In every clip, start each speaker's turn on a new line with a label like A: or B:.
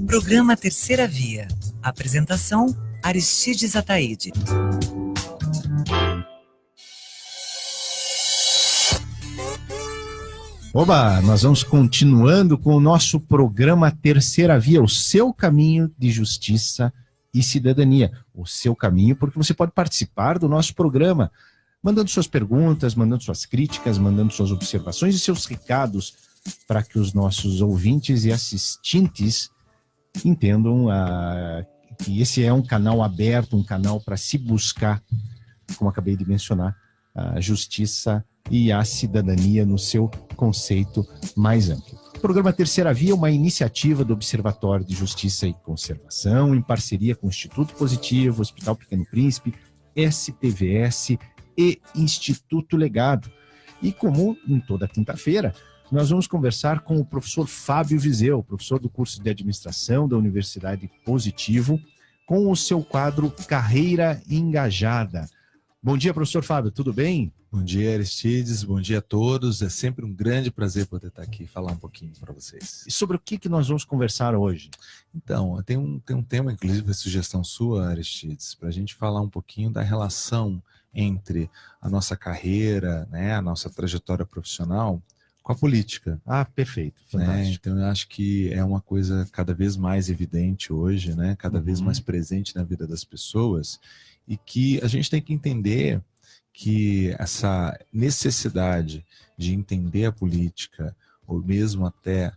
A: Programa Terceira Via. Apresentação: Aristides Ataíde.
B: Oba, nós vamos continuando com o nosso programa Terceira Via, o seu caminho de justiça e cidadania. O seu caminho, porque você pode participar do nosso programa, mandando suas perguntas, mandando suas críticas, mandando suas observações e seus recados para que os nossos ouvintes e assistentes entendam que esse é um canal aberto, um canal para se buscar, como acabei de mencionar, a justiça e a cidadania no seu conceito mais amplo. O programa Terceira Via é uma iniciativa do Observatório de Justiça e Conservação, em parceria com o Instituto Positivo, Hospital Pequeno Príncipe, SPVS e Instituto Legado. E como em toda quinta-feira, nós vamos conversar com o professor Fábio Viseu, professor do curso de Administração da Universidade Positivo, com o seu quadro Carreira Engajada. Bom dia, professor Fábio, tudo bem?
C: Bom dia, Aristides, bom dia a todos. É sempre um grande prazer poder estar aqui e falar um pouquinho para vocês.
B: E sobre o que nós vamos conversar hoje?
C: Então, tem um tema, inclusive, a sugestão sua, Aristides, para a gente falar um pouquinho da relação entre a nossa carreira, né, a nossa trajetória profissional com a política.
B: Ah, perfeito, fantástico.
C: Então, eu acho que é uma coisa cada vez mais evidente hoje, né, cada vez mais presente na vida das pessoas, e que a gente tem que entender que essa necessidade de entender a política, ou mesmo até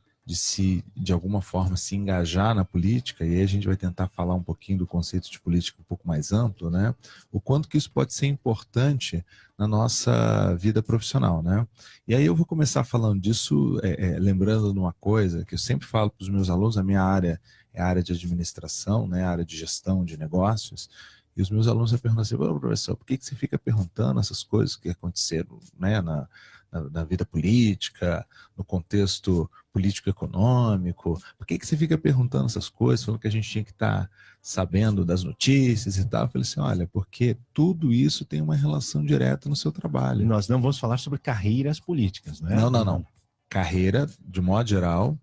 C: de alguma forma se engajar na política, e aí a gente vai tentar falar um pouquinho do conceito de política um pouco mais amplo, né? O quanto que isso pode ser importante na nossa vida profissional, né? E aí eu vou começar falando disso, lembrando de uma coisa que eu sempre falo para os meus alunos. A minha área é a área de administração, né? A área de gestão de negócios. E os meus alunos me perguntam assim: professor, por que você fica perguntando essas coisas que aconteceram, né, na vida política, no contexto político-econômico? Por que você fica perguntando essas coisas, falando que a gente tinha que estar sabendo das notícias e tal? Eu falei assim: olha, porque tudo isso tem uma relação direta no seu trabalho.
B: Nós não vamos falar sobre carreiras políticas, né?
C: Não. Carreira, de modo geral,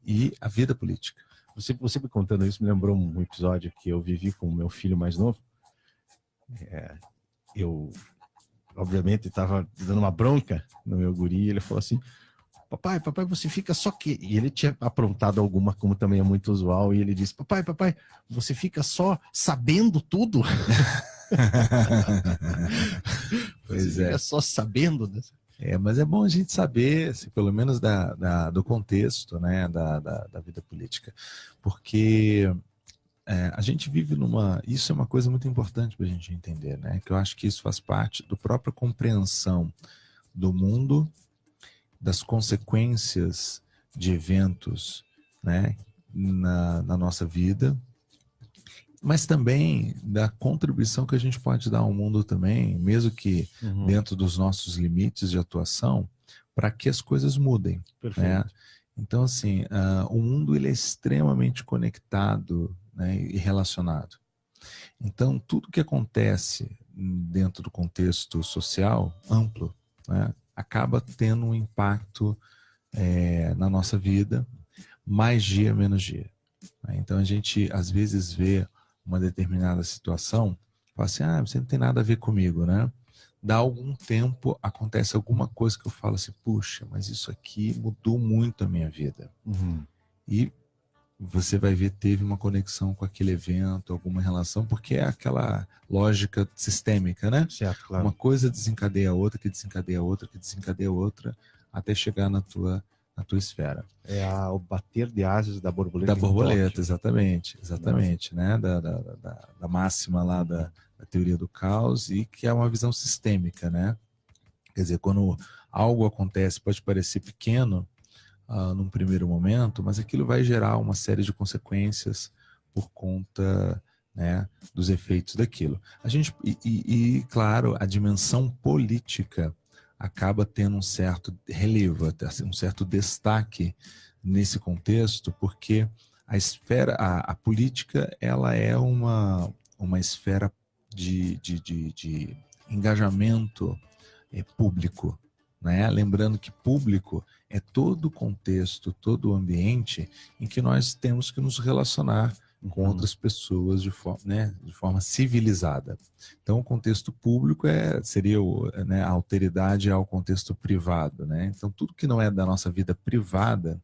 C: e a vida política.
B: Você me contando isso me lembrou um episódio que eu vivi com o meu filho mais novo. Eu, obviamente, estava dando uma bronca no meu guri, e ele falou assim: papai, você fica só que... E ele tinha aprontado alguma, como também é muito usual, e ele disse: papai, você fica só sabendo tudo?
C: Pois é.
B: Fica só sabendo, né?
C: Mas é bom a gente saber, assim, pelo menos do contexto, né, da vida política, porque a gente vive isso é uma coisa muito importante para a gente entender, né, que eu acho que isso faz parte da própria compreensão do mundo, das consequências de eventos, né, na nossa vida, mas também da contribuição que a gente pode dar ao mundo também, mesmo que dentro dos nossos limites de atuação, para que as coisas mudem. Né? Então, assim, o mundo ele é extremamente conectado, né, e relacionado. Então, tudo que acontece dentro do contexto social amplo, né, acaba tendo um impacto na nossa vida, mais dia, menos dia. Né? Então, a gente, às vezes, vê uma determinada situação, fala assim: você não tem nada a ver comigo, né? Dá algum tempo, acontece alguma coisa que eu falo assim: puxa, mas isso aqui mudou muito a minha vida. E você vai ver, teve uma conexão com aquele evento, alguma relação, porque é aquela lógica sistêmica, né?
B: Certo, claro.
C: Uma coisa desencadeia a outra, que desencadeia a outra, que desencadeia a outra, até chegar na tua esfera.
B: É o bater de asas da borboleta.
C: Da borboleta, exatamente, né? Da máxima lá da teoria do caos, e que é uma visão sistêmica, né? Quer dizer, quando algo acontece, pode parecer pequeno num primeiro momento, mas aquilo vai gerar uma série de consequências por conta, né, dos efeitos daquilo. Claro, a dimensão política acaba tendo um certo relevo, um certo destaque nesse contexto, porque a política, ela é uma esfera de engajamento público, né? Lembrando que público é todo o contexto, todo o ambiente em que nós temos que nos relacionar com outras pessoas de forma civilizada. Então, o contexto público seria né, a alteridade ao contexto privado. Né? Então, tudo que não é da nossa vida privada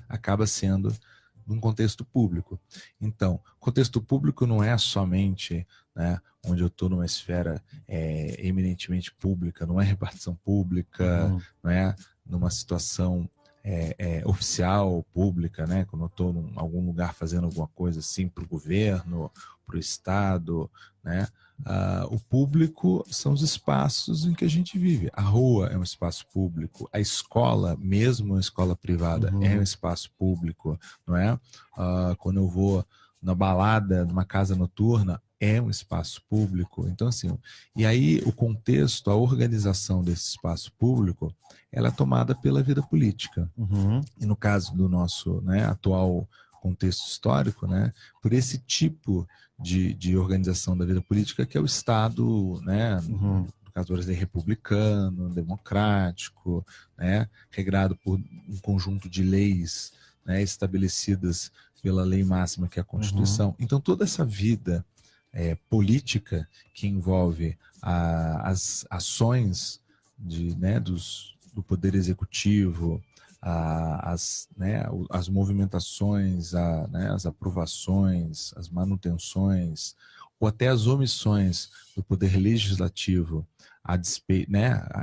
C: acaba sendo num contexto público. Então, contexto público não é somente, né, onde eu estou numa esfera eminentemente pública, não é repartição pública, não é numa situação oficial, pública, né? Quando eu estou em algum lugar fazendo alguma coisa assim para o governo, para o Estado, né? O público são os espaços em que a gente vive. A rua é um espaço público, a escola, mesmo a escola privada, é um espaço público, não é? Quando eu vou na balada, numa casa noturna, é um espaço público. Então, assim, e aí o contexto, a organização desse espaço público, ela é tomada pela vida política. E no caso do nosso, né, atual contexto histórico, né, por esse tipo de organização da vida política que é o Estado, né, no caso do Brasil, republicano, democrático, né, regrado por um conjunto de leis, né, estabelecidas pela lei máxima que é a Constituição. Então, toda essa vida política que envolve as ações do Poder Executivo, as movimentações, as aprovações, as manutenções, ou até as omissões do Poder Legislativo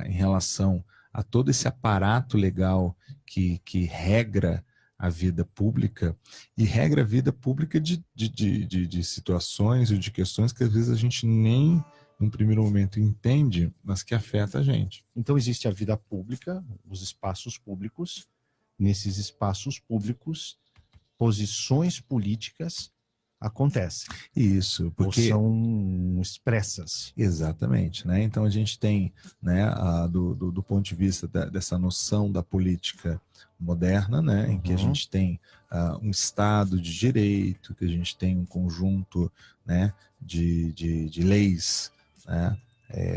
C: em relação a todo esse aparato legal que regra a vida pública, e regra a vida pública de situações e de questões que às vezes a gente nem, num primeiro momento, entende, mas que afeta a gente.
B: Então existe a vida pública, os espaços públicos. Nesses espaços públicos, posições políticas acontecem.
C: Isso, porque
B: ou são expressas.
C: Exatamente, né? Então a gente tem, né, do ponto de vista dessa noção da política moderna, né, em que a gente tem um Estado de direito, que a gente tem um conjunto, né, de leis, né,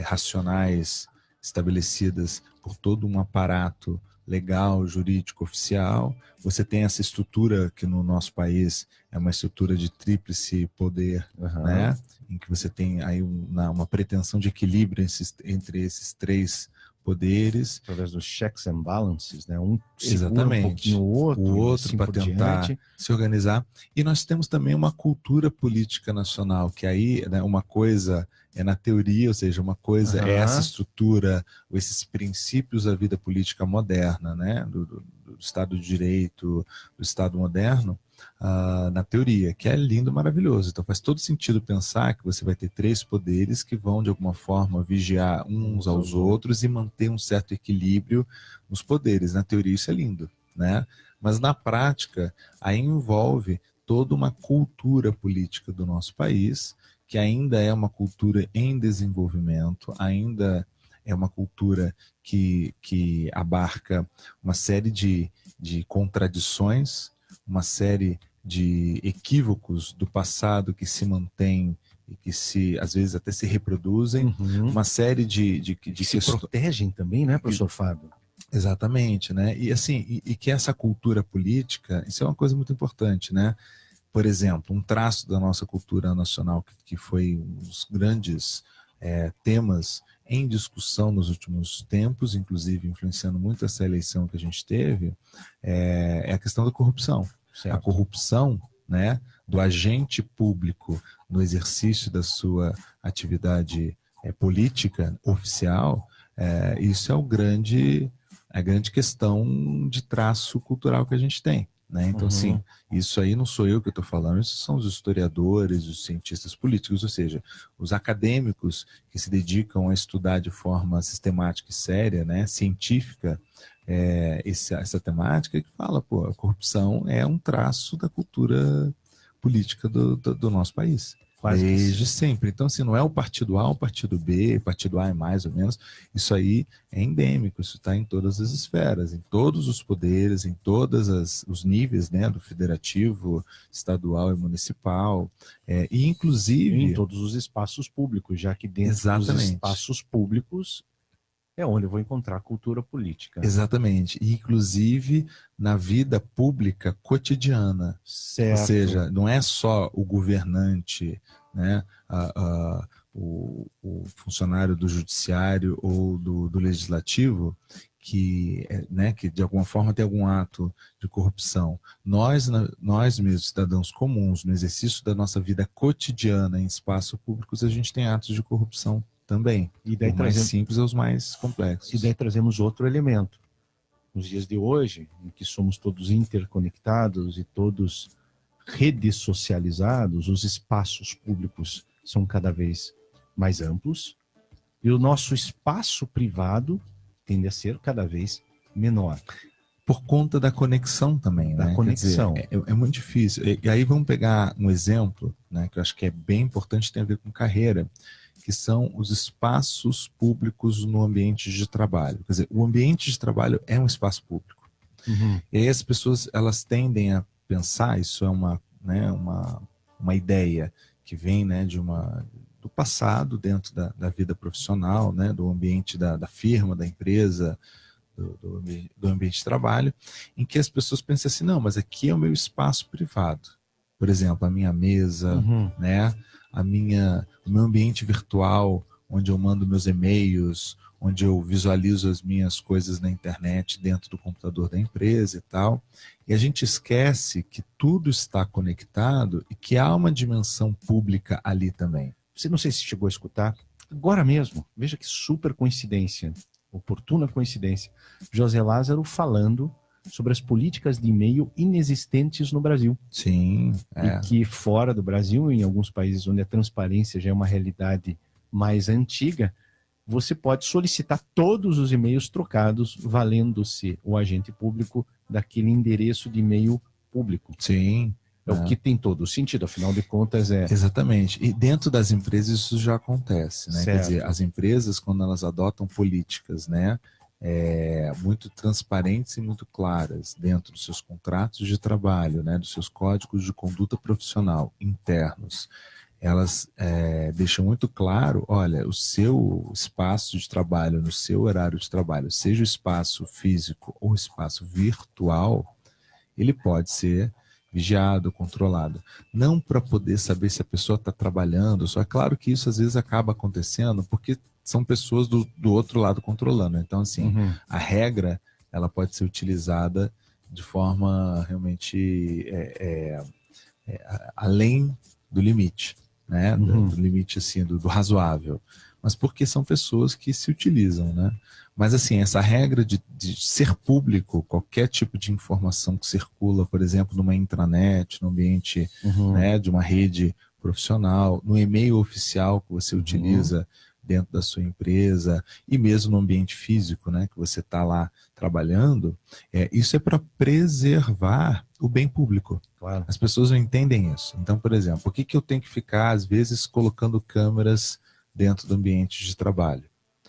C: racionais estabelecidas por todo um aparato legal, jurídico, oficial. Você tem essa estrutura que no nosso país é uma estrutura de tríplice poder, né? Em que você tem aí uma pretensão de equilíbrio entre esses três poderes.
B: Através dos checks and balances, né? Um
C: Exatamente.
B: Um pouquinho o outro
C: assim para tentar se organizar. E nós temos também uma cultura política nacional, que aí, né, uma coisa é na teoria, ou seja, uma coisa é essa estrutura, ou esses princípios da vida política moderna, né, do Estado de Direito, do Estado moderno, na teoria, que é lindo, maravilhoso. Então faz todo sentido pensar que você vai ter três poderes que vão, de alguma forma, vigiar uns aos outros e manter um certo equilíbrio nos poderes. Na teoria isso é lindo, né? Mas na prática, aí envolve toda uma cultura política do nosso país, que ainda é uma cultura em desenvolvimento, ainda é uma cultura que abarca uma série de contradições, uma série de equívocos do passado que se mantém e que às vezes até se reproduzem, uma série de
B: se protegem também, né, professor Fábio?
C: Exatamente, né? E assim, e que essa cultura política, isso é uma coisa muito importante, né? Por exemplo, um traço da nossa cultura nacional que foi um dos grandes temas em discussão nos últimos tempos, inclusive influenciando muito essa eleição que a gente teve, é a questão da corrupção.
B: Certo.
C: A corrupção, né, do agente público no exercício da sua atividade política oficial, isso é a grande questão de traço cultural que a gente tem. Né? Então, assim, isso aí não sou eu que estou falando, isso são os historiadores, os cientistas políticos, ou seja, os acadêmicos que se dedicam a estudar de forma sistemática e séria, né, científica, essa temática, que fala, pô, a corrupção é um traço da cultura política do nosso país. Desde sempre. Então, assim, não é o partido A, o partido B, o partido A é mais ou menos, isso aí é endêmico, isso está em todas as esferas, em todos os poderes, em todos os níveis, né, do federativo, estadual e municipal, e inclusive...
B: Em todos os espaços públicos, já que dentro dos espaços públicos é onde eu vou encontrar cultura política.
C: Exatamente. E, inclusive, na vida pública cotidiana.
B: Certo.
C: Ou seja, não é só o governante, né, o funcionário do judiciário ou do legislativo que, né, que de alguma forma tem algum ato de corrupção. Nós mesmos, cidadãos comuns, no exercício da nossa vida cotidiana em espaços públicos, a gente tem atos de corrupção também.
B: E daí
C: os mais simples aos mais complexos.
B: E daí trazemos outro elemento. Nos dias de hoje, em que somos todos interconectados e todos redes socializados, os espaços públicos são cada vez mais amplos e o nosso espaço privado tende a ser cada vez menor.
C: Por conta da conexão também,
B: da
C: né?
B: conexão.
C: Quer dizer, é muito difícil. E aí vamos pegar um exemplo, né, que eu acho que é bem importante, tem a ver com carreira, que são os espaços públicos no ambiente de trabalho. Quer dizer, o ambiente de trabalho é um espaço público.
B: Uhum.
C: E aí as pessoas, elas tendem a pensar, isso é uma ideia que vem, né, do passado dentro da vida profissional, né, do ambiente da firma, da empresa, do ambiente de trabalho, em que as pessoas pensam assim, não, mas aqui é o meu espaço privado. Por exemplo, a minha mesa, né, o meu ambiente virtual, onde eu mando meus e-mails, onde eu visualizo as minhas coisas na internet dentro do computador da empresa e tal. E a gente esquece que tudo está conectado e que há uma dimensão pública ali também.
B: Você não sei se chegou a escutar, agora mesmo, veja que super coincidência, oportuna coincidência, José Lázaro falando sobre as políticas de e-mail inexistentes no Brasil.
C: Sim.
B: E que fora do Brasil, em alguns países onde a transparência já é uma realidade mais antiga, você pode solicitar todos os e-mails trocados, valendo-se o agente público daquele endereço de e-mail público.
C: Sim.
B: É o que tem todo o sentido, afinal de contas é...
C: Exatamente. E dentro das empresas isso já acontece, né?
B: Certo.
C: Quer dizer, as empresas, quando elas adotam políticas, né, muito transparentes e muito claras dentro dos seus contratos de trabalho, né, dos seus códigos de conduta profissional internos, elas deixam muito claro, olha, o seu espaço de trabalho, no seu horário de trabalho, seja o espaço físico ou espaço virtual, ele pode ser vigiado, controlado. Não para poder saber se a pessoa está trabalhando, só é claro que isso às vezes acaba acontecendo porque são pessoas do outro lado controlando. Então, assim, a regra, ela pode ser utilizada de forma realmente além do limite, né? Do limite, assim, do razoável. Mas porque são pessoas que se utilizam, né? Mas, assim, essa regra de ser público, qualquer tipo de informação que circula, por exemplo, numa intranet, no ambiente né, de uma rede profissional, no e-mail oficial que você utiliza dentro da sua empresa e mesmo no ambiente físico, né, que você está lá trabalhando, isso é para preservar o bem público.
B: Claro.
C: As pessoas não entendem isso. Então, por exemplo, por que eu tenho que ficar, às vezes, colocando câmeras dentro do ambiente de trabalho?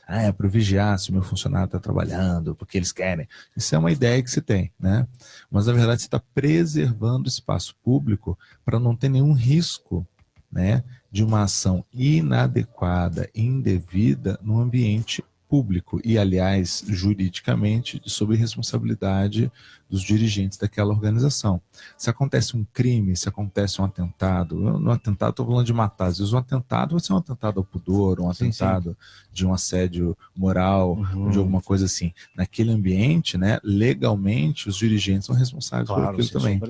C: É para vigiar se o meu funcionário está trabalhando, porque eles querem. Isso é uma ideia que se tem, né? Mas, na verdade, você está preservando o espaço público para não ter nenhum risco, né, de uma ação inadequada, indevida no ambiente público e, aliás, juridicamente, sob responsabilidade dos dirigentes daquela organização. Se acontece um crime, se acontece um atentado, no atentado estou falando de matar, às vezes um atentado vai ser um atentado ao pudor, um atentado de um assédio moral, ou de alguma coisa assim. Naquele ambiente, né, legalmente, os dirigentes são responsáveis por aquilo também.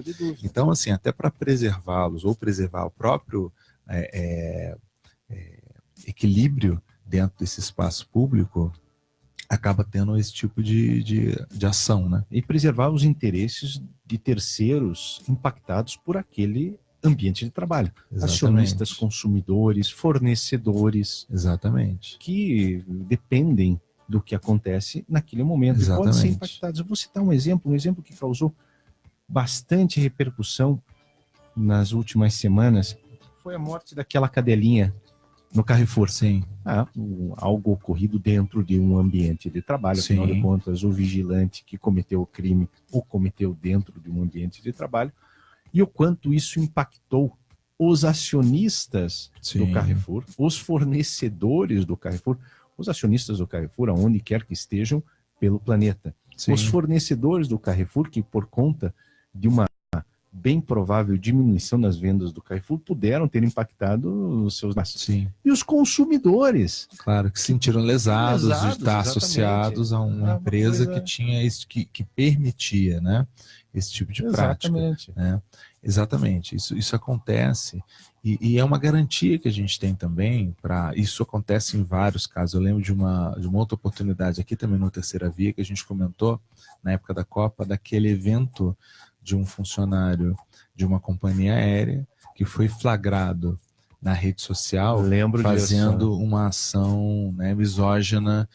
C: Então, assim, até para preservá-los ou preservar o próprio equilíbrio dentro desse espaço público, acaba tendo esse tipo de ação, né?
B: E preservar os interesses de terceiros impactados por aquele ambiente de trabalho.
C: Exatamente.
B: Acionistas, consumidores, fornecedores.
C: Exatamente.
B: Que dependem do que acontece naquele momento.
C: Exatamente.
B: E podem ser impactados. Eu vou citar um exemplo que causou bastante repercussão nas últimas semanas. Foi a morte daquela cadelinha no Carrefour.
C: Sim.
B: Algo ocorrido dentro de um ambiente de trabalho.
C: Sim.
B: Afinal de contas, o vigilante que cometeu o crime o cometeu dentro de um ambiente de trabalho. E o quanto isso impactou os acionistas
C: Sim.
B: do Carrefour, os fornecedores do Carrefour, os acionistas do Carrefour, aonde quer que estejam pelo planeta.
C: Sim.
B: Os fornecedores do Carrefour, que por conta de uma bem provável diminuição nas vendas do Carrefour, puderam ter impactado os seus nascidos.
C: Sim.
B: E os consumidores.
C: Claro, que se sentiram lesados de estar
B: exatamente.
C: associados a uma empresa que tinha isso, que permitia, né, esse tipo de
B: Exatamente.
C: prática. Né? Exatamente, isso acontece e é uma garantia que a gente tem também para isso. Acontece em vários casos. Eu lembro de uma outra oportunidade aqui também no Terceira Via, que a gente comentou na época da Copa, daquele evento de um funcionário de uma companhia aérea que foi flagrado na rede social fazendo uma ação, né, misógina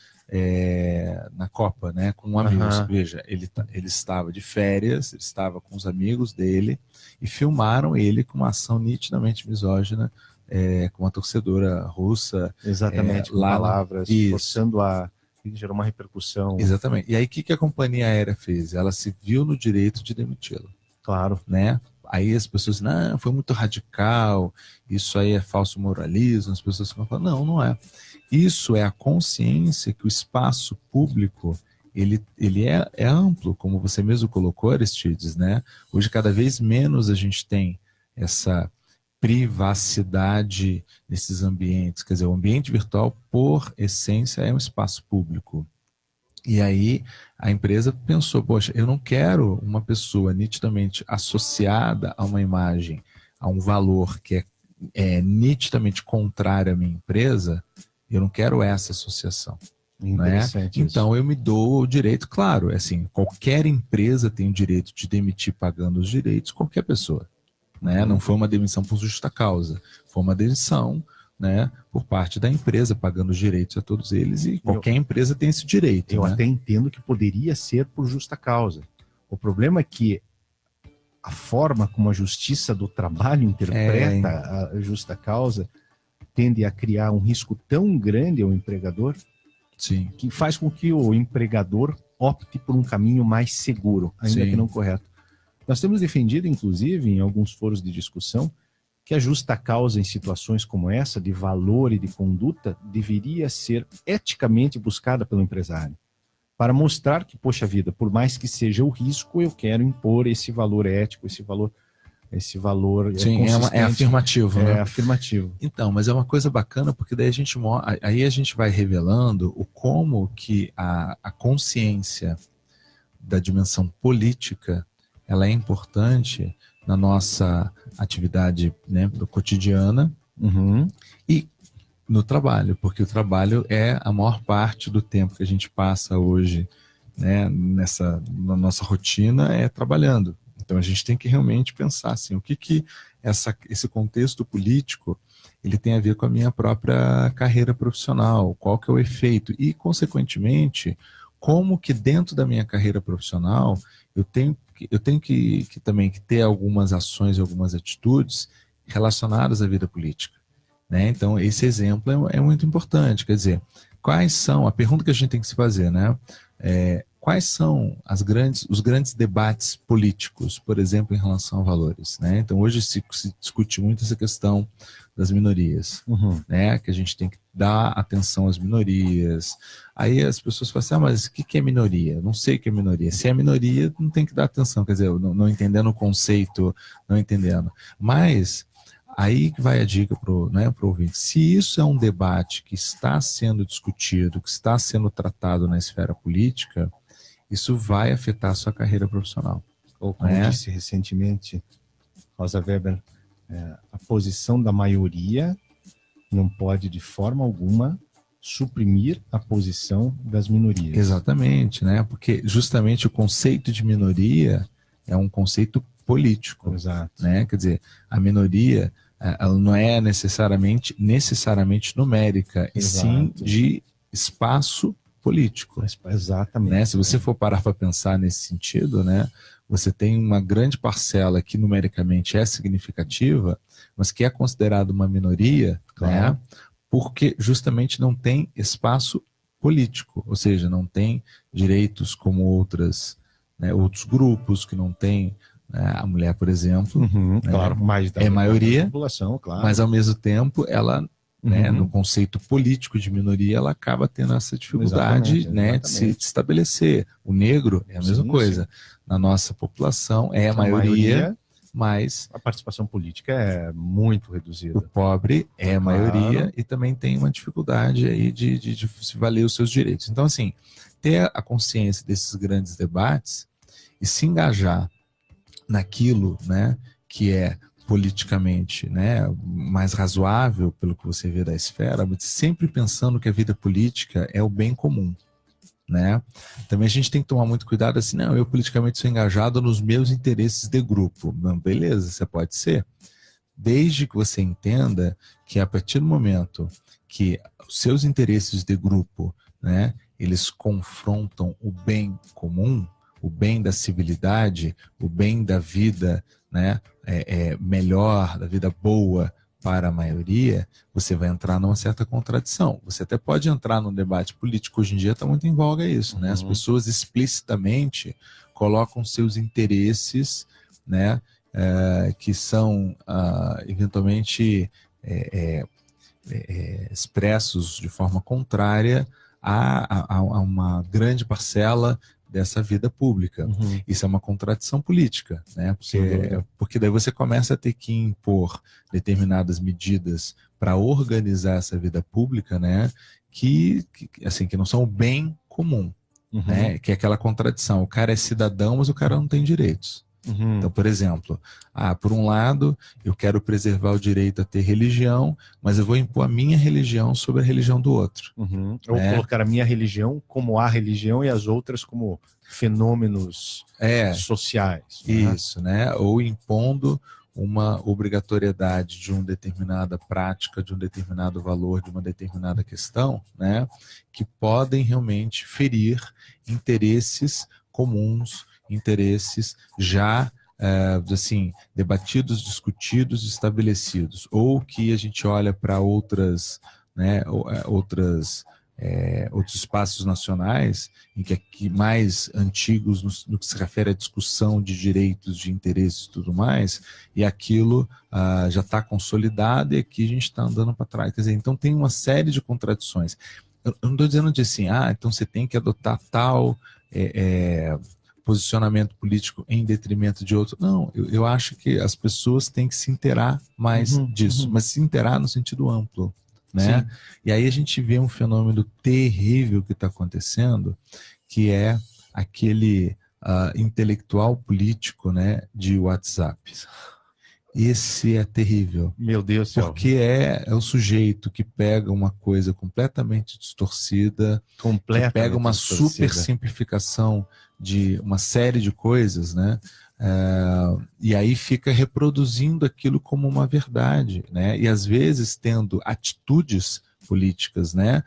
C: na Copa, né, com amigos. Veja, ele estava de férias, ele estava com os amigos dele e filmaram ele com uma ação nitidamente misógina com uma torcedora russa.
B: Exatamente, com
C: lá
B: palavras, forçando a... gerou uma repercussão.
C: Exatamente. E aí o que a companhia aérea fez? Ela se viu no direito de demiti-lo.
B: Claro.
C: Né? Aí as pessoas dizem, não, foi muito radical, isso aí é falso moralismo. As pessoas ficam falando, não, não é. Isso é a consciência que o espaço público, ele é amplo, como você mesmo colocou, Aristides, né? Hoje cada vez menos a gente tem essa privacidade nesses ambientes. Quer dizer, o ambiente virtual, por essência, é um espaço público. E aí a empresa pensou, poxa, eu não quero uma pessoa nitidamente associada a uma imagem, a um valor que é nitidamente contrário à minha empresa, eu não quero essa associação. Né? Então eu me dou o direito, claro, assim, qualquer empresa tem o direito de demitir pagando os direitos, qualquer pessoa. Né? Não foi uma demissão por justa causa, foi uma demissão, né, por parte da empresa, pagando os direitos a todos eles, e qualquer empresa tem esse direito.
B: Eu
C: né?
B: até entendo que poderia ser por justa causa. O problema é que a forma como a justiça do trabalho interpreta a justa causa tende a criar um risco tão grande ao empregador.
C: Sim.
B: Que faz com que o empregador opte por um caminho mais seguro, ainda que não correto. Nós temos defendido, inclusive, em alguns foros de discussão, que a justa causa em situações como essa, de valor e de conduta, deveria ser eticamente buscada pelo empresário, para mostrar que, poxa vida, por mais que seja o risco, eu quero impor esse valor ético, esse valor
C: Sim, é afirmativo.
B: É,
C: né?
B: afirmativo.
C: Então, mas é uma coisa bacana, porque daí a gente vai revelando o como que a consciência da dimensão política, ela é importante na nossa atividade, né, cotidiana, e no trabalho, porque o trabalho é a maior parte do tempo que a gente passa hoje, né, na nossa rotina, é trabalhando. Então a gente tem que realmente pensar assim, o que esse contexto político ele tem a ver com a minha própria carreira profissional, qual que é o efeito e, consequentemente, como que dentro da minha carreira profissional eu tenho que também ter algumas ações, algumas atitudes relacionadas à vida política. Né? Então esse exemplo é muito importante, quer dizer, a pergunta que a gente tem que se fazer, né? Quais são os grandes debates políticos, por exemplo, em relação a valores? Né? Então, hoje se discute muito essa questão das minorias, né? Que a gente tem que dar atenção às minorias. Aí as pessoas falam assim, mas o que é minoria? Não sei o que é minoria. Se é minoria, não tem que dar atenção, quer dizer, não entendendo o conceito, não entendendo. Mas aí que vai a dica para o ouvinte. Se isso é um debate que está sendo discutido, que está sendo tratado na esfera política, isso vai afetar a sua carreira profissional.
B: Ou como disse recentemente Rosa Weber, a posição da maioria não pode de forma alguma suprimir a posição das minorias.
C: Exatamente, né? Porque justamente o conceito de minoria é um conceito político.
B: Exato.
C: Né? Quer dizer, a minoria ela não é necessariamente numérica, e sim de espaço político.
B: Exatamente.
C: Né? Se você for parar para pensar nesse sentido, né, você tem uma grande parcela que numericamente é significativa, mas que é considerada uma minoria, né, porque justamente não tem espaço político, ou seja, não tem direitos como outros grupos que não têm, né, a mulher, por exemplo,
B: claro,
C: é maioria,
B: população, claro.
C: mas ao mesmo tempo ela né, no conceito político de minoria, ela acaba tendo essa dificuldade, né, de se estabelecer. O negro é a mesma coisa. Na nossa população é a maioria, mas
B: a participação política é muito reduzida.
C: O pobre é a maioria e também tem uma dificuldade aí de se valer os seus direitos. Então, assim, ter a consciência desses grandes debates e se engajar naquilo, né, que é politicamente, né, mais razoável pelo que você vê da esfera, mas sempre pensando que a vida política é o bem comum, né? Também a gente tem que tomar muito cuidado assim, não, eu politicamente sou engajado nos meus interesses de grupo. Não, beleza, você pode ser, desde que você entenda que a partir do momento que os seus interesses de grupo, né, eles confrontam o bem comum, o bem da civilidade, o bem da vida, né, melhor, da vida boa para a maioria, você vai entrar numa certa contradição. Você até pode entrar num debate político, hoje em dia está muito em voga isso, né? As pessoas explicitamente colocam seus interesses, né, que são eventualmente expressos de forma contrária a uma grande parcela dessa vida pública. Isso é uma contradição política, né? Porque daí você começa a ter que impor determinadas medidas para organizar essa vida pública, né? Que não são o bem comum, né? Que é aquela contradição. O cara é cidadão, mas o cara não tem direitos. Então, por exemplo, por um lado, eu quero preservar o direito a ter religião, mas eu vou impor a minha religião sobre a religião do outro.
B: Ou colocar a minha religião como a religião e as outras como fenômenos sociais.
C: Isso, né? Ou impondo uma obrigatoriedade de uma determinada prática, de um determinado valor, de uma determinada questão, né? Que podem realmente ferir interesses comuns, interesses já debatidos, discutidos, estabelecidos, ou que a gente olha para outros espaços nacionais, em que mais antigos no que se refere à discussão de direitos, de interesses e tudo mais, e aquilo já está consolidado e aqui a gente está andando para trás. Quer dizer, então tem uma série de contradições. Eu não estou dizendo assim, então você tem que adotar tal posicionamento político em detrimento de outro. Não, eu acho que as pessoas têm que se inteirar mais disso, mas se inteirar no sentido amplo, né? E aí a gente vê um fenômeno terrível que está acontecendo, que é aquele intelectual político, né, de WhatsApp. Esse é terrível.
B: Meu Deus do céu.
C: Porque é o sujeito que pega uma coisa completamente distorcida, que pega uma super simplificação de uma série de coisas, né? E aí fica reproduzindo aquilo como uma verdade, né? E às vezes tendo atitudes políticas, né?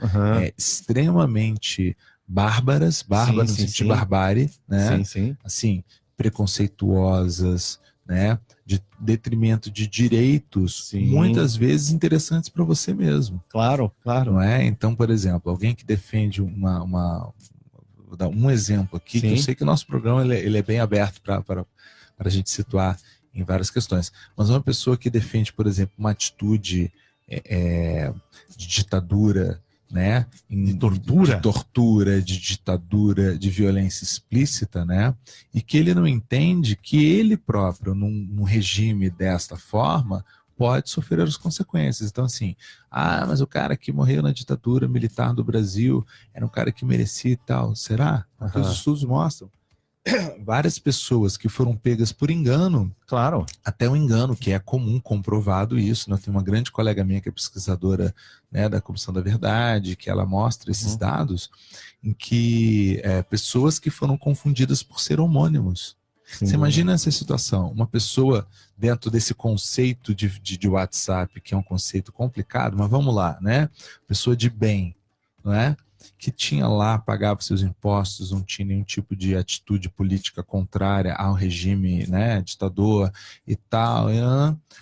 C: Extremamente bárbaras no sentido de barbárie, né? Assim, preconceituosas, né? De detrimento de direitos, muitas vezes interessantes para você mesmo.
B: Claro.
C: Não é? Então, por exemplo, alguém que defende vou dar um exemplo aqui, que eu sei que o nosso programa ele é bem aberto para a gente situar em várias questões, mas uma pessoa que defende, por exemplo, uma atitude de ditadura, né? De tortura, de ditadura, de violência explícita, né? E que ele não entende que ele próprio, num regime desta forma, pode sofrer as consequências. Então, assim, mas o cara que morreu na ditadura militar do Brasil era um cara que merecia e tal. Será? Porque os estudos mostram várias pessoas que foram pegas por engano,
B: claro,
C: até um engano, que é comum, comprovado isso, né? Tem uma grande colega minha que é pesquisadora, né, da Comissão da Verdade, que ela mostra esses dados, em que pessoas que foram confundidas por ser homônimos. Você imagina essa situação, uma pessoa dentro desse conceito de WhatsApp, que é um conceito complicado, mas vamos lá, né? Pessoa de bem, não é? Que tinha lá, pagava seus impostos, não tinha nenhum tipo de atitude política contrária ao regime, né, ditador e tal,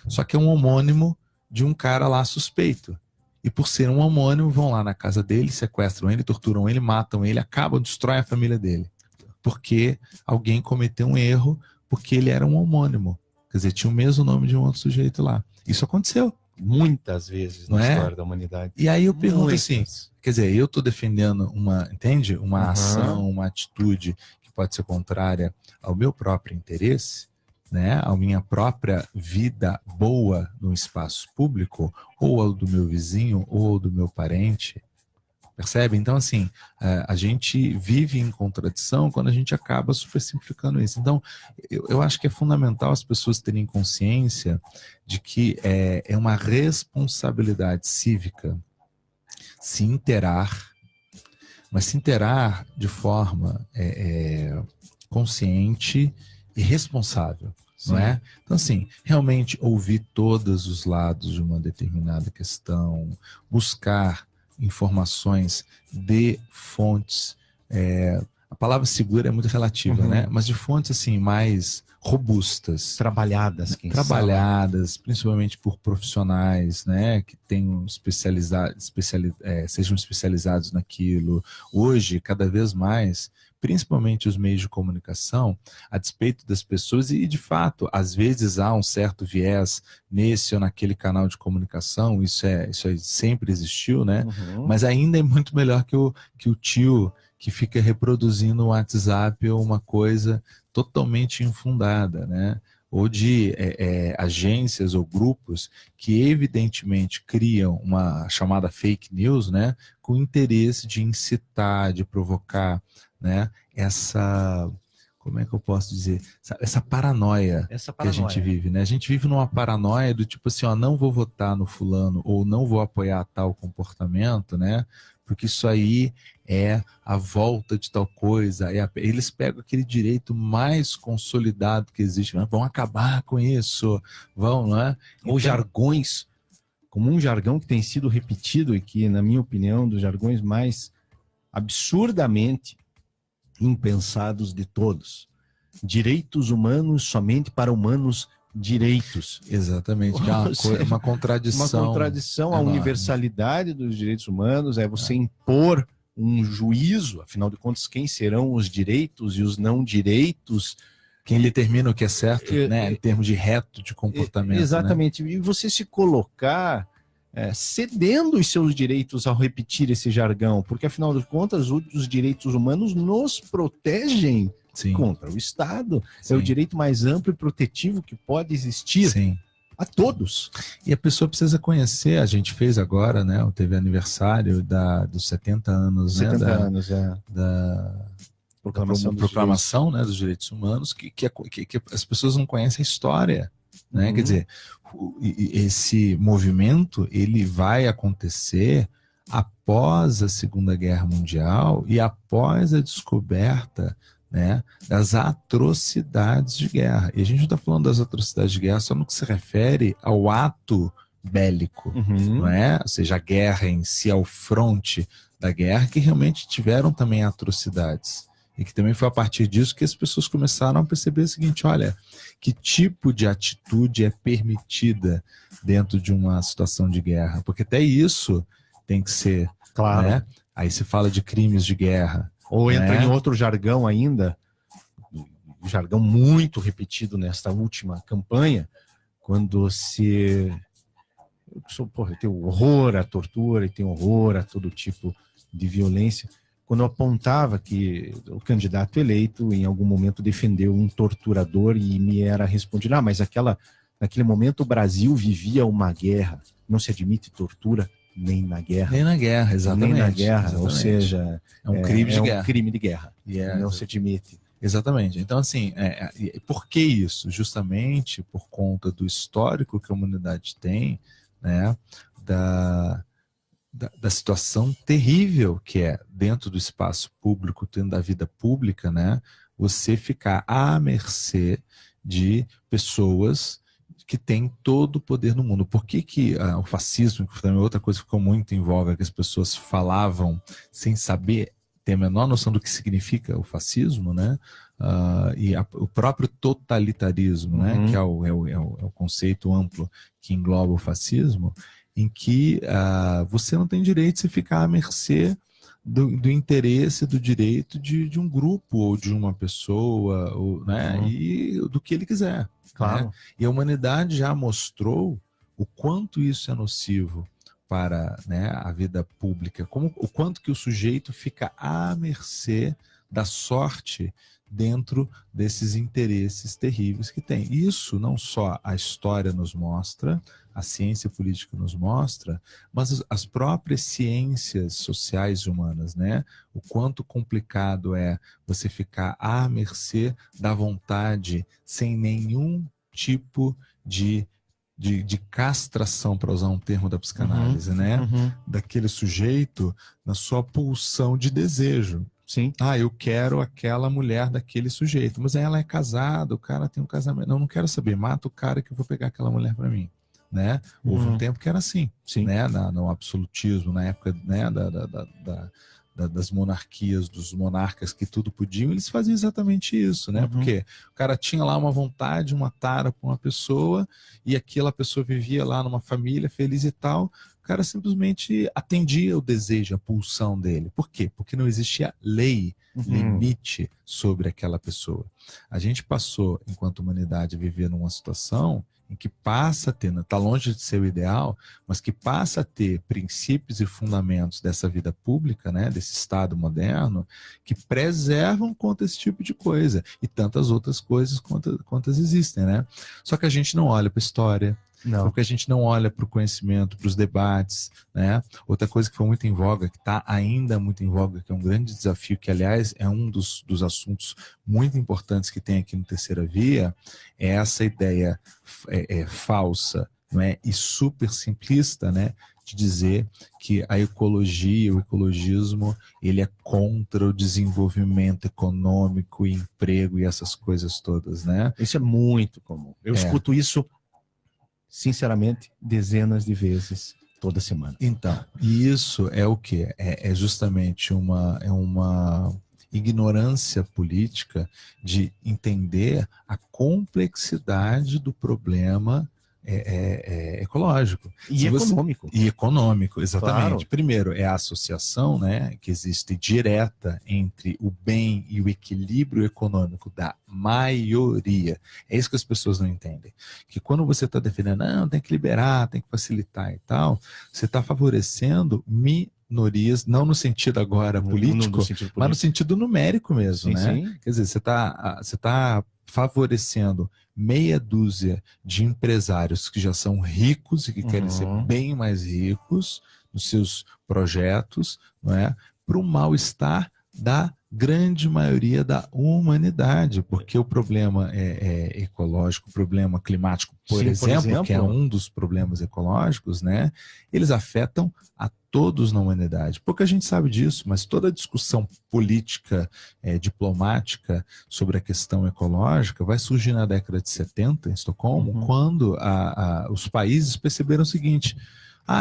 C: só que é um homônimo de um cara lá suspeito. E por ser um homônimo, vão lá na casa dele, sequestram ele, torturam ele, matam ele, acabam, destroem a família dele. Porque alguém cometeu um erro, porque ele era um homônimo. Quer dizer, tinha o mesmo nome de um outro sujeito lá. Isso aconteceu.
B: muitas vezes
C: Não
B: na
C: é?
B: história da humanidade.
C: E aí eu pergunto
B: Muitas.
C: assim, quer dizer, eu estou defendendo entende? Uma
B: Uhum.
C: ação, uma atitude que pode ser contrária ao meu próprio interesse, né? À minha própria vida boa no espaço público, ou ao do meu vizinho, ou ao do meu parente. Percebe? Então, assim, a gente vive em contradição quando a gente acaba supersimplificando isso. Então, eu acho que é fundamental as pessoas terem consciência de que é uma responsabilidade cívica se interar, mas se interar de forma consciente e responsável. Não é? Então, assim, realmente ouvir todos os lados de uma determinada questão, buscar informações de fontes, a palavra segura é muito relativa, né? Mas de fontes assim mais robustas,
B: Trabalhadas,
C: trabalhadas, principalmente por profissionais, né, que tenham sejam especializados naquilo. Hoje, cada vez mais, principalmente os meios de comunicação, a despeito das pessoas, e de fato, às vezes há um certo viés nesse ou naquele canal de comunicação, isso sempre existiu, né? Mas ainda é muito melhor que o tio que fica reproduzindo no WhatsApp uma coisa totalmente infundada, né? Ou de agências ou grupos que evidentemente criam uma chamada fake news, né? Com interesse de incitar, de provocar, né? Como é que eu posso dizer? Essa paranoia que a gente vive, né? A gente vive numa paranoia do tipo assim, ó, não vou votar no fulano ou não vou apoiar tal comportamento, né? Porque isso aí é a volta de tal coisa. Eles pegam aquele direito mais consolidado que existe, né? Vão acabar com isso, não é?
B: Ou jargões, como um jargão que tem sido repetido e que, na minha opinião, dos jargões mais absurdamente impensados de todos. Direitos humanos somente para humanos direitos.
C: Exatamente, que é uma contradição.
B: Uma contradição à universalidade dos direitos humanos, é você impor um juízo, afinal de contas, quem serão os direitos e os não direitos.
C: Quem determina o que é certo, né, em termos de reto de comportamento.
B: Exatamente, né? E você se colocar cedendo os seus direitos ao repetir esse jargão, porque afinal de contas os direitos humanos nos protegem contra o Estado. Sim. É o direito mais amplo e protetivo que pode existir a todos.
C: E a pessoa precisa conhecer, a gente fez agora, né, teve aniversário dos 70 anos,
B: 70 anos,
C: da proclamação né, dos direitos humanos, que as pessoas não conhecem a história. Né? Quer dizer, esse movimento ele vai acontecer após a Segunda Guerra Mundial e após a descoberta, né, das atrocidades de guerra. E a gente não está falando das atrocidades de guerra só no que se refere ao ato bélico, não é? Ou seja, a guerra em si, ao fronte da guerra, que realmente tiveram também atrocidades. E que também foi a partir disso que as pessoas começaram a perceber o seguinte, olha, que tipo de atitude é permitida dentro de uma situação de guerra? Porque até isso tem que ser,
B: claro,
C: né? Aí se fala de crimes de guerra.
B: Ou entra em outro jargão ainda, um jargão muito repetido nesta última campanha, quando eu tenho horror à tortura e tenho horror a todo tipo de violência, quando eu apontava que o candidato eleito em algum momento defendeu um torturador e me era respondido, mas naquele momento o Brasil vivia uma guerra, não se admite tortura nem na guerra.
C: Nem na guerra, exatamente.
B: Nem na guerra,
C: exatamente.
B: Ou seja,
C: é um crime de guerra.
B: Um crime de guerra, não se admite.
C: Exatamente. Então, assim, por que isso? Justamente por conta do histórico que a humanidade tem, né, da situação terrível que é dentro do espaço público, dentro da vida pública, né, você ficar à mercê de pessoas que têm todo o poder no mundo. Por que o fascismo, que também é outra coisa que ficou muito em voga, que as pessoas falavam sem saber, ter a menor noção do que significa o fascismo, né? O próprio totalitarismo, né? Que é o conceito amplo que engloba o fascismo, em que você não tem direito de se ficar à mercê do interesse, do direito de um grupo ou de uma pessoa, né? E do que ele quiser.
B: Claro.
C: Né? E a humanidade já mostrou o quanto isso é nocivo para, né, a vida pública, o quanto que o sujeito fica à mercê da sorte dentro desses interesses terríveis que tem. Isso não só a história nos mostra, a ciência política nos mostra, mas as próprias ciências sociais e humanas, né? O quanto complicado é você ficar à mercê da vontade sem nenhum tipo de castração, para usar um termo da psicanálise, né? Daquele sujeito na sua pulsão de desejo.
B: Sim.
C: Eu quero aquela mulher daquele sujeito, mas ela é casada, o cara tem um casamento. Não quero saber, mata o cara que eu vou pegar aquela mulher para mim, né? Houve um tempo que era assim,
B: Sim.
C: né? No absolutismo, na época, né? Das monarquias, dos monarcas que tudo podiam, eles faziam exatamente isso, né? Porque o cara tinha lá uma vontade, uma tara por uma pessoa, e aquela pessoa vivia lá numa família feliz e tal, o cara simplesmente atendia o desejo, a pulsão dele. Por quê? Porque não existia lei, limite sobre aquela pessoa. A gente passou, enquanto humanidade, a viver numa situação em que passa a ter, está longe de ser o ideal, mas que passa a ter princípios e fundamentos dessa vida pública, né, desse Estado moderno, que preservam contra esse tipo de coisa, e tantas outras coisas quantas existem, né? Só que a gente não olha para a história, porque a gente não olha para o conhecimento, para os debates, né? Outra coisa que foi muito em voga, que está ainda muito em voga, que é um grande desafio, que aliás é um dos assuntos muito importantes que tem aqui no Terceira Via, é essa ideia falsa, não é? E super simplista, né? De dizer que a ecologia, o ecologismo, ele é contra o desenvolvimento econômico, emprego e essas coisas todas, né?
B: Isso é muito comum. Eu escuto isso, sinceramente, dezenas de vezes toda semana.
C: Então, e isso é o quê? É justamente uma ignorância política de entender a complexidade do problema ecológico.
B: E econômico.
C: E econômico, exatamente.
B: Claro.
C: Primeiro, é a associação, né, que existe direta entre o bem e o equilíbrio econômico da maioria. É isso que as pessoas não entendem. Que quando você está defendendo, não, tem que liberar, tem que facilitar e tal, você está favorecendo minorias, não no sentido agora político, mas no sentido numérico mesmo,
B: sim,
C: né?
B: Sim.
C: Quer dizer, você tá favorecendo meia dúzia de empresários que já são ricos e que querem ser bem mais ricos nos seus projetos, não é? Para o mal-estar da grande maioria da humanidade, porque o problema ecológico, o problema climático, por exemplo, que é um dos problemas ecológicos, né? Eles afetam a todos na humanidade. Pouca gente sabe disso, mas toda a discussão política, diplomática sobre a questão ecológica vai surgir na década de 70, em Estocolmo, quando os países perceberam o seguinte: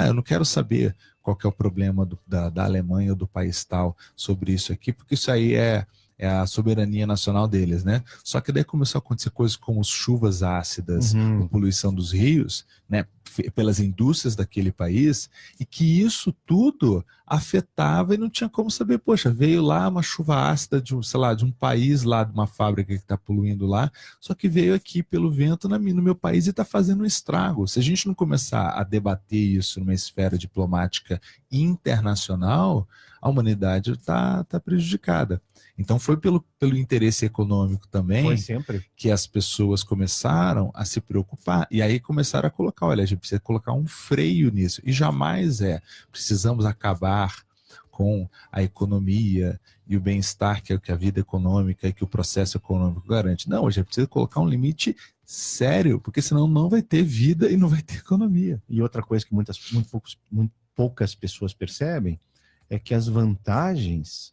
C: eu não quero saber qual que é o problema da Alemanha ou do país tal sobre isso aqui, porque isso aí é a soberania nacional deles, né? Só que daí começou a acontecer coisas como chuvas ácidas, a poluição dos rios, né, pelas indústrias daquele país, e que isso tudo afetava e não tinha como saber, poxa, veio lá uma chuva ácida de um país lá, de uma fábrica que está poluindo lá, só que veio aqui pelo vento no meu país e está fazendo um estrago. Se a gente não começar a debater isso numa esfera diplomática internacional, a humanidade está prejudicada. Então foi pelo interesse econômico também que as pessoas começaram a se preocupar, e aí começaram a colocar, olha, a gente precisa colocar um freio nisso, e jamais precisamos acabar com a economia e o bem-estar que é o que a vida econômica e que o processo econômico garante. Não, a gente precisa colocar um limite sério, porque senão não vai ter vida e não vai ter economia.
B: E outra coisa que muito poucas pessoas percebem é que as vantagens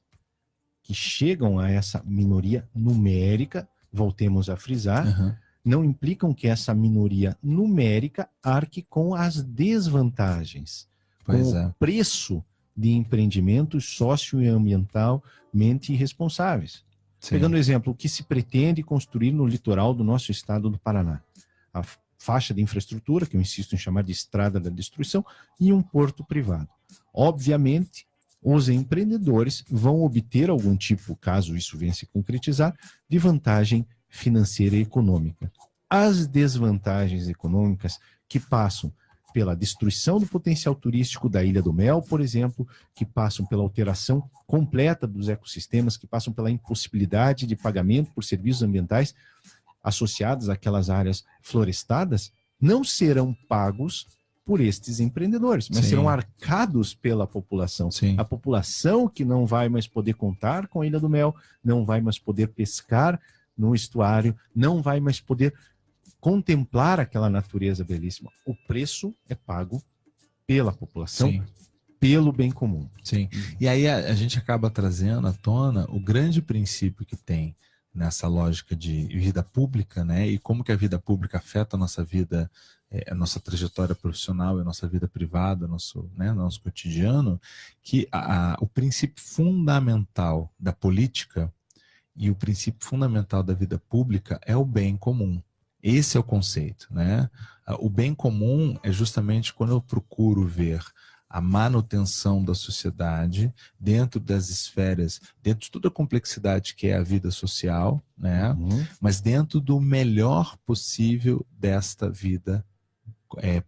B: que chegam a essa minoria numérica, voltemos a frisar, não implicam que essa minoria numérica arque com as desvantagens, com o preço de empreendimentos socio- e ambientalmente irresponsáveis. Sim. Pegando o exemplo, o que se pretende construir no litoral do nosso estado do Paraná? A faixa de infraestrutura, que eu insisto em chamar de estrada da destruição, e um porto privado. Obviamente, os empreendedores vão obter algum tipo, caso isso venha se concretizar, de vantagem financeira e econômica. As desvantagens econômicas que passam pela destruição do potencial turístico da Ilha do Mel, por exemplo, que passam pela alteração completa dos ecossistemas, que passam pela impossibilidade de pagamento por serviços ambientais associados àquelas áreas florestadas, não serão pagos por estes empreendedores, mas
C: Sim.
B: serão arcados pela população.
C: Sim.
B: A população que não vai mais poder contar com a Ilha do Mel, não vai mais poder pescar no estuário, não vai mais poder contemplar aquela natureza belíssima. O preço é pago pela população,
C: Sim.
B: pelo bem comum.
C: Sim. E aí a gente acaba trazendo à tona o grande princípio que tem nessa lógica de vida pública, né? E como que a vida pública afeta a nossa vida, a nossa trajetória profissional, a nossa vida privada, nosso cotidiano, que o princípio fundamental da política e o princípio fundamental da vida pública é o bem comum. Esse é o conceito, né? O bem comum é justamente quando eu procuro ver a manutenção da sociedade dentro das esferas, dentro de toda a complexidade que é a vida social, né? Mas dentro do melhor possível desta vida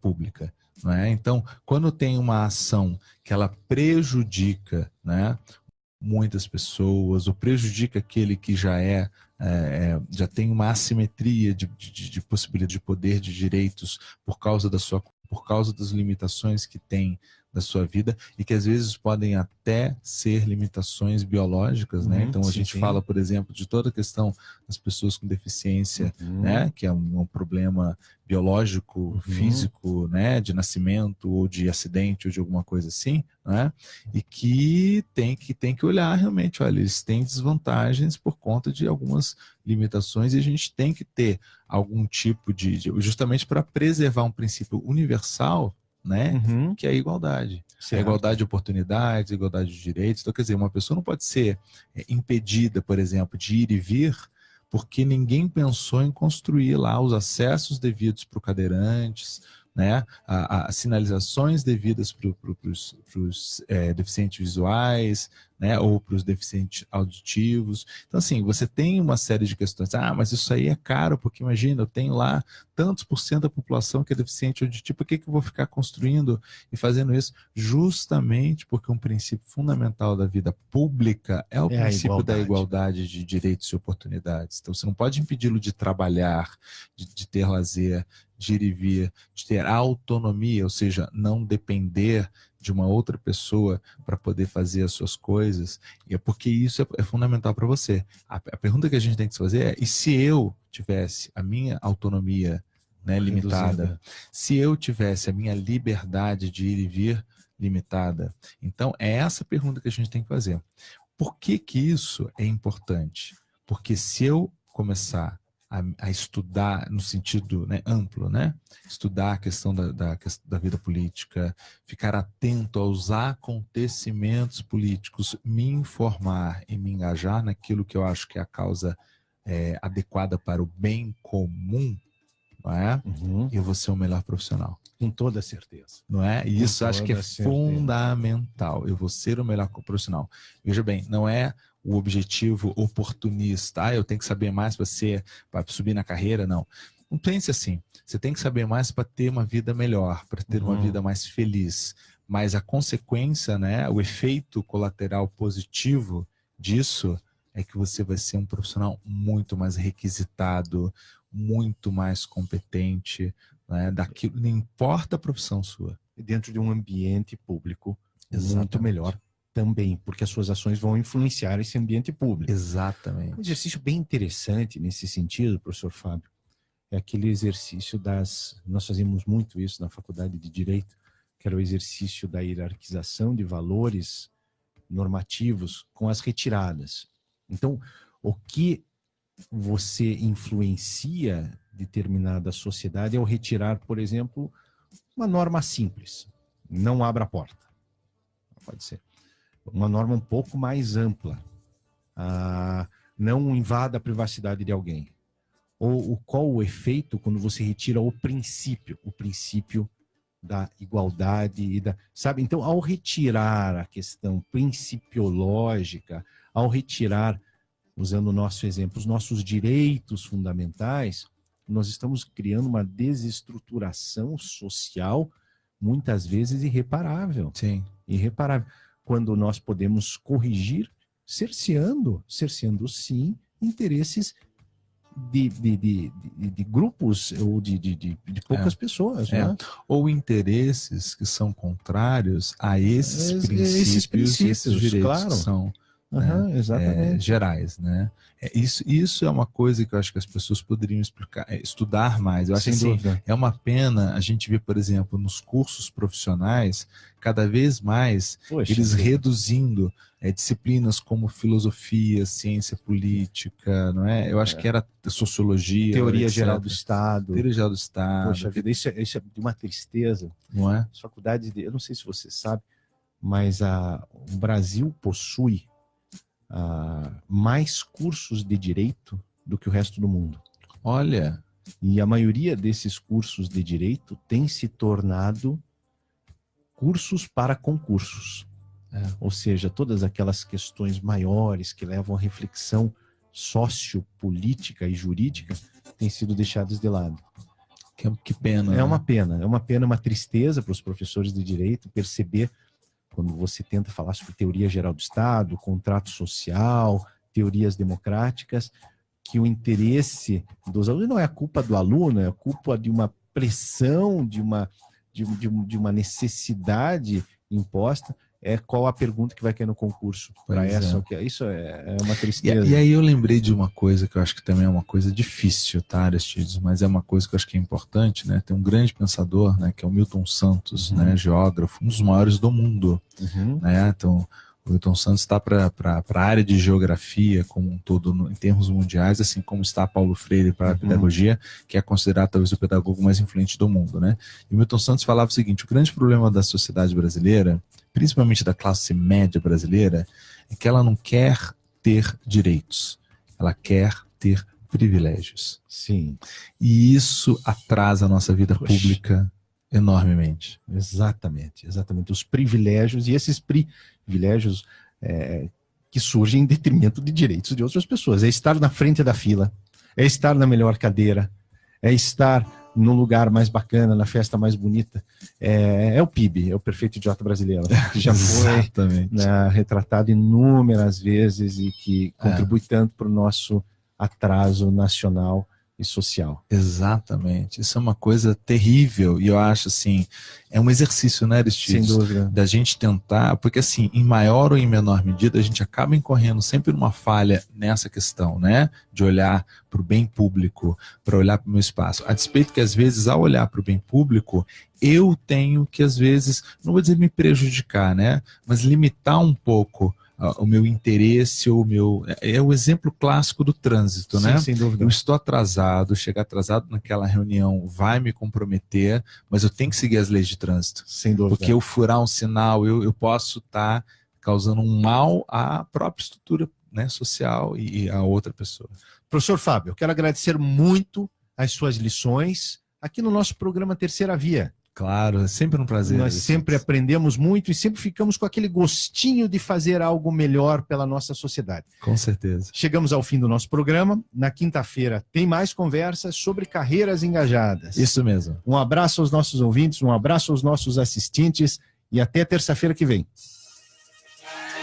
C: pública. Não é? Então, quando tem uma ação que ela prejudica, né, muitas pessoas, ou prejudica aquele que já já tem uma assimetria de possibilidade de poder, de direitos por causa das limitações que tem da sua vida, e que às vezes podem até ser limitações biológicas, né? Então a gente fala, por exemplo, de toda a questão das pessoas com deficiência, né? Que é um problema biológico, físico, né? De nascimento, ou de acidente, ou de alguma coisa assim, né? E que tem que olhar realmente, olha, eles têm desvantagens por conta de algumas limitações, e a gente tem que ter algum tipo justamente para preservar um princípio universal, né? Que é a igualdade. Certo. A igualdade de oportunidades, a igualdade de direitos. Então, quer dizer, uma pessoa não pode ser impedida, por exemplo, de ir e vir, porque ninguém pensou em construir lá os acessos devidos para os cadeirantes, né? As sinalizações devidas para os deficientes visuais, né? Ou para os deficientes auditivos. Então, assim, você tem uma série de questões. Mas isso aí é caro, porque imagina, eu tenho lá tantos por cento da população que é deficiente auditivo, por que eu vou ficar construindo e fazendo isso? Justamente porque um princípio fundamental da vida pública é o princípio da igualdade de direitos e oportunidades. Então, você não pode impedi-lo de trabalhar, de ter lazer, de ir e vir, de ter autonomia, ou seja, não depender de uma outra pessoa para poder fazer as suas coisas, e é porque isso é fundamental para você. A pergunta que a gente tem que se fazer é: e se eu tivesse a minha autonomia, né, limitada, se eu tivesse a minha liberdade de ir e vir limitada? Então é essa pergunta que a gente tem que fazer. Por que isso é importante? Porque se eu começar a estudar no sentido, né, amplo, né? Estudar a questão da vida política, ficar atento aos acontecimentos políticos, me informar e me engajar naquilo que eu acho que é a causa adequada para o bem comum, não é? Eu vou ser o melhor profissional.
B: Com toda certeza.
C: Não é? E isso acho que é fundamental. Eu vou ser o melhor profissional. Veja bem, não é o objetivo oportunista. Eu tenho que saber mais para subir na carreira, não. Não pense assim. Você tem que saber mais para ter uma vida melhor, para ter uma vida mais feliz. Mas a consequência, né, o efeito colateral positivo disso é que você vai ser um profissional muito mais requisitado, muito mais competente, né, daquilo, não importa a profissão sua.
B: Dentro de um ambiente público muito melhor também, porque as suas ações vão influenciar esse ambiente público.
C: Exatamente.
B: Um exercício bem interessante nesse sentido, professor Fábio, é aquele exercício nós fazemos muito isso na Faculdade de Direito, que era o exercício da hierarquização de valores normativos com as retiradas. Então, o que você influencia determinada sociedade ao retirar, por exemplo, uma norma simples. Não abra a porta. Pode ser. Uma norma um pouco mais ampla. Não invada a privacidade de alguém. Ou qual o efeito quando você retira o princípio da igualdade e sabe? Então, ao retirar a questão principiológica, ao retirar, usando o nosso exemplo, os nossos direitos fundamentais, nós estamos criando uma desestruturação social muitas vezes irreparável.
C: Sim.
B: Irreparável. Quando nós podemos corrigir, cerceando sim, interesses de grupos ou de poucas pessoas. Né?
C: Ou interesses que são contrários a esses princípios, esses direitos, claro, que são
B: exatamente.
C: Gerais, né? Isso é uma coisa que eu acho que as pessoas poderiam estudar mais. Eu acho que assim, é uma pena a gente ver, por exemplo, nos cursos profissionais, cada vez mais eles reduzindo disciplinas como filosofia, ciência política, não é? Eu acho que era sociologia,
B: teoria geral do Estado.
C: Teoria geral do Estado.
B: Poxa vida, isso é de uma tristeza.
C: Não é?
B: As faculdades, eu não sei se você sabe, mas o Brasil possui mais cursos de direito do que o resto do mundo.
C: Olha!
B: E a maioria desses cursos de direito tem se tornado cursos para concursos. Ou seja, todas aquelas questões maiores que levam à reflexão sociopolítica e jurídica têm sido deixadas de lado.
C: Que pena.
B: É uma pena, uma tristeza para os professores de direito perceber, quando você tenta falar sobre teoria geral do Estado, contrato social, teorias democráticas, que o interesse dos alunos não é a culpa do aluno, é a culpa de uma pressão, de uma necessidade imposta. Qual a pergunta que vai cair no concurso para essa? Isso é uma tristeza.
C: E aí eu lembrei de uma coisa que eu acho que também é uma coisa difícil, tá, Aristides? Mas é uma coisa que eu acho que é importante, né? Tem um grande pensador, né, que é o Milton Santos, né, geógrafo, um dos maiores do mundo, né? Então, o Milton Santos está para a área de geografia como um todo, em termos mundiais, assim como está Paulo Freire para a pedagogia, que é considerado talvez o pedagogo mais influente do mundo, né? E o Milton Santos falava o seguinte: o grande problema da sociedade brasileira, principalmente da classe média brasileira, é que ela não quer ter direitos, ela quer ter privilégios.
B: Sim.
C: E isso atrasa a nossa vida pública enormemente.
B: Exatamente. Os privilégios, e esses privilégios que surgem em detrimento de direitos de outras pessoas. É estar na frente da fila, é estar na melhor cadeira, é estar no lugar mais bacana, na festa mais bonita. É o PIB, é o perfeito idiota brasileiro, que já foi retratado inúmeras vezes e que contribui tanto para o nosso atraso nacional e social.
C: Exatamente. Isso é uma coisa terrível e eu acho assim, é um exercício, né, Aristides?
B: Sem dúvida.
C: Da gente tentar, porque assim, em maior ou em menor medida, a gente acaba incorrendo sempre numa falha nessa questão, né? De olhar para o bem público, para olhar para o meu espaço. A despeito que às vezes, ao olhar para o bem público, eu tenho que às vezes, não vou dizer me prejudicar, né? Mas limitar um pouco o meu interesse, ou o meu... É o exemplo clássico do trânsito, né?
B: Sem dúvida.
C: Eu estou atrasado, chegar atrasado naquela reunião vai me comprometer, mas eu tenho que seguir as leis de trânsito.
B: Sem dúvida.
C: Porque eu furar um sinal, eu posso estar causando um mal à própria estrutura, né, social e à outra pessoa.
B: Professor Fábio, eu quero agradecer muito as suas lições aqui no nosso programa Terceira Via.
C: Claro, é sempre um prazer.
B: Nós sempre aprendemos muito e sempre ficamos com aquele gostinho de fazer algo melhor pela nossa sociedade.
C: Com certeza.
B: Chegamos ao fim do nosso programa. Na quinta-feira tem mais conversas sobre carreiras engajadas.
C: Isso mesmo.
B: Um abraço aos nossos ouvintes, um abraço aos nossos assistentes e até terça-feira que vem.